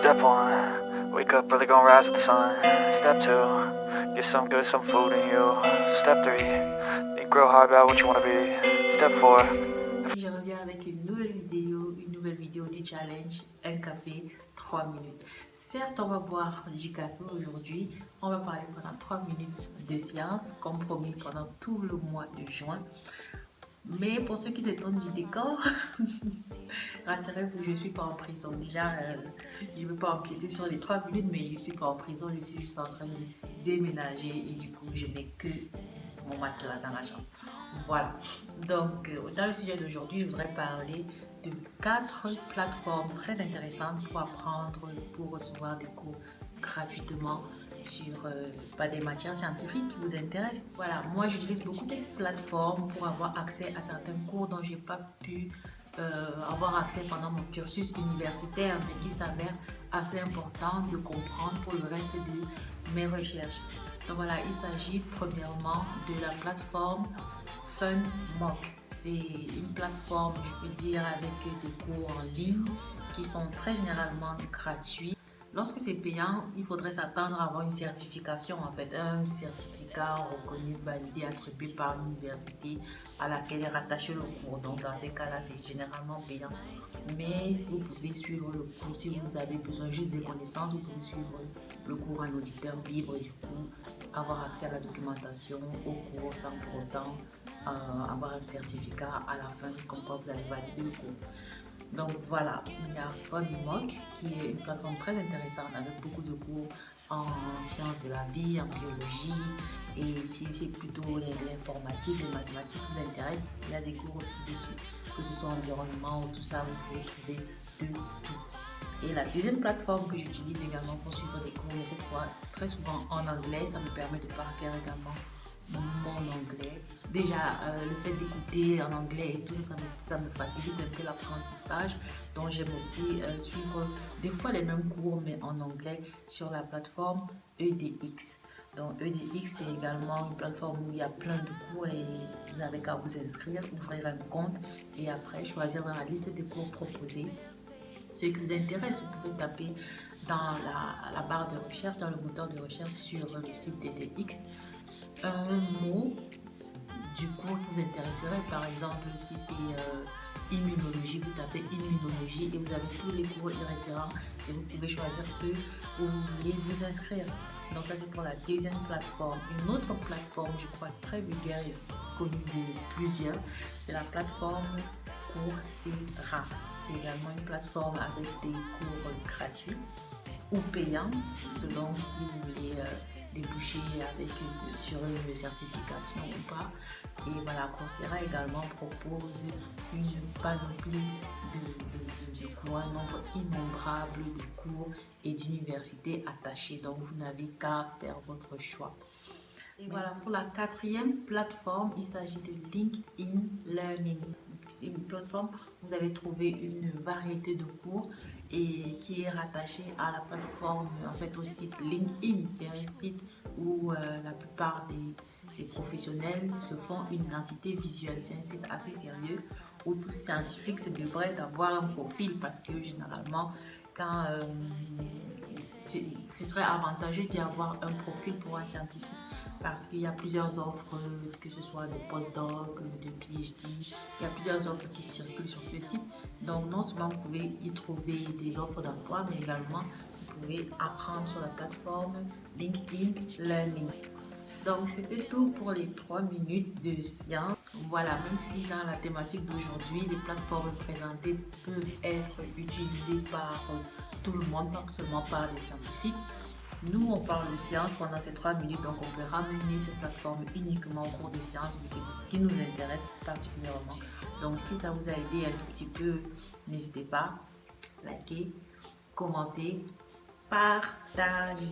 Step one, wake up early, gonna rise with the sun. Step two, get some good, some food in you. Step three, think real hard about what you wanna be. Step four. Je reviens avec une nouvelle vidéo du challenge un café 3 minutes. Certes, on va boire du café aujourd'hui, on va parler pendant 3 minutes de science, comme promis pendant tout le mois de juin. Mais pour ceux qui s'étonnent du décor, rassurez-vous, je ne suis pas en prison. Déjà, je ne veux pas empiéter sur les 3 minutes, mais je ne suis pas en prison, je suis juste en train de déménager et du coup, je n'ai que mon matelas dans la chambre. Voilà. Donc, dans le sujet d'aujourd'hui, je voudrais parler de 4 plateformes très intéressantes pour apprendre, pour recevoir des cours gratuitement sur des matières scientifiques qui vous intéressent. Voilà, moi j'utilise beaucoup cette plateforme pour avoir accès à certains cours dont j'ai pas pu avoir accès pendant mon cursus universitaire, mais qui s'avère assez important de comprendre pour le reste de mes recherches. Donc voilà, il s'agit premièrement de la plateforme FunMock. C'est une plateforme, je peux dire, avec des cours en ligne qui sont très généralement gratuits. Lorsque c'est payant, il faudrait s'attendre à avoir une certification, en fait, un certificat reconnu, validé, attribué par l'université à laquelle est rattaché le cours. Donc, dans ces cas-là, c'est généralement payant. Mais vous pouvez suivre le cours, si vous avez besoin juste des connaissances, vous pouvez suivre le cours en auditeur libre, du coup, avoir accès à la documentation, au cours, sans pour autant avoir un certificat à la fin, comme quoi vous allez valider le cours. Donc voilà, il y a FunMock qui est une plateforme très intéressante avec beaucoup de cours en sciences de la vie, en biologie, et si c'est plutôt l'informatique, les mathématiques qui vous intéressent, il y a des cours aussi dessus, que ce soit environnement ou tout ça, vous pouvez trouver de tout. Et la deuxième plateforme que j'utilise également pour suivre des cours, mais cette fois très souvent en anglais, ça me permet de partir également mon anglais. Déjà, le fait d'écouter en anglais et tout ça, ça me facilite un peu l'apprentissage. Donc, j'aime aussi suivre des fois les mêmes cours, mais en anglais sur la plateforme EDX. Donc, EDX, c'est également une plateforme où il y a plein de cours et vous n'avez qu'à vous inscrire, ouvrir un compte et après choisir dans la liste des cours proposés ce qui vous intéresse. Vous pouvez taper dans la barre de recherche, dans le moteur de recherche sur le site d'EDX, un mot du cours qui vous intéresserait. Par exemple, si c'est immunologie, vous tapez immunologie et vous avez tous les cours y référents et vous pouvez choisir ceux où vous voulez vous inscrire. Donc ça, c'est pour la deuxième plateforme. Une autre plateforme, je crois, très vulgaire et connue de plusieurs, c'est la plateforme Coursera. C'est également une plateforme avec des cours gratuits ou payants, selon si vous voulez déboucher avec sur une certification ou pas. Et voilà, Coursera également propose une panoplie de cours, un nombre innombrable de cours et d'universités attachées. Donc vous n'avez qu'à faire votre choix. Et voilà, pour la quatrième plateforme, il s'agit de LinkedIn Learning. C'est une plateforme où vous allez trouver une variété de cours et qui est rattachée à la plateforme, en fait, au site LinkedIn. C'est un site où la plupart des professionnels se font une identité visuelle. C'est un site assez sérieux où tout scientifique se devrait d'avoir un profil parce que généralement, quand ce serait avantageux d'y avoir un profil pour un scientifique parce qu'il y a plusieurs offres, que ce soit de postdoc, de PhD, il y a plusieurs offres qui circulent sur ce site. Donc non seulement vous pouvez y trouver des offres d'emploi, mais également vous pouvez apprendre sur la plateforme LinkedIn Learning. Donc c'était tout pour les 3 minutes de science. Voilà, même si dans la thématique d'aujourd'hui, les plateformes présentées peuvent être utilisées par tout le monde, pas seulement par les scientifiques. Nous, on parle de science pendant ces 3 minutes, donc on peut ramener cette plateforme uniquement au cours de sciences, vu que c'est ce qui nous intéresse particulièrement. Donc si ça vous a aidé un tout petit peu, n'hésitez pas, likez, commentez, partagez.